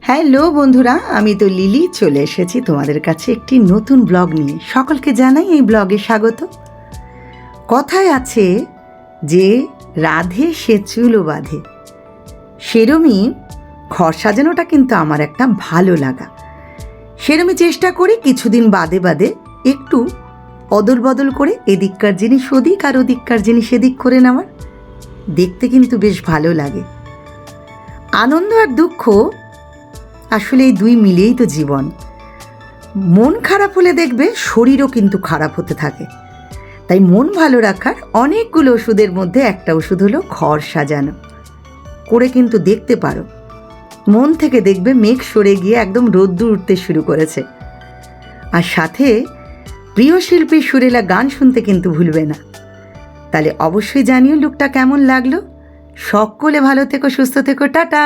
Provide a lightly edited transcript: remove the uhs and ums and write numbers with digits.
Hello বন্ধুরা, আমি তো লিলি চলে এসেছি তোমাদের কাছে একটি নতুন ব্লগ নিয়ে। সকলকে জানাই এই ব্লগে স্বাগত। কথায় আছে যে রাধে সে চুলো বাঁধে, সেরমই ঘর সাজানোটা কিন্তু আমার একটা ভালো লাগা। সেরমই চেষ্টা করি কিছুদিন বাদে বাদে একটু অদল বদল করে এদিককার জিনিস ওদিক আর ওদিককার জিনিস এদিক করে নেওয়ার। দেখতে কিন্তু বেশ ভালো লাগে। আনন্দ আর দুঃখ আসলে এই দুই মিলেই তো জীবন। মন খারাপ হলে দেখবে শরীরও কিন্তু খারাপ হতে থাকে। তাই মন ভালো রাখার অনেকগুলো ওষুধের মধ্যে একটা ওষুধ হলো ঘর সাজানো। করে কিন্তু দেখতে পারো, মন থেকে দেখবে মেঘ সরে গিয়ে একদম রোদ্দুর উঠতে শুরু করেছে। আর সাথে প্রিয় শিল্পী সুরেলা গান শুনতে কিন্তু ভুলবে না। তাহলে অবশ্যই জানিও লুকটা কেমন লাগলো। সকলে ভালো থেকো, সুস্থ থেকো, টাটা।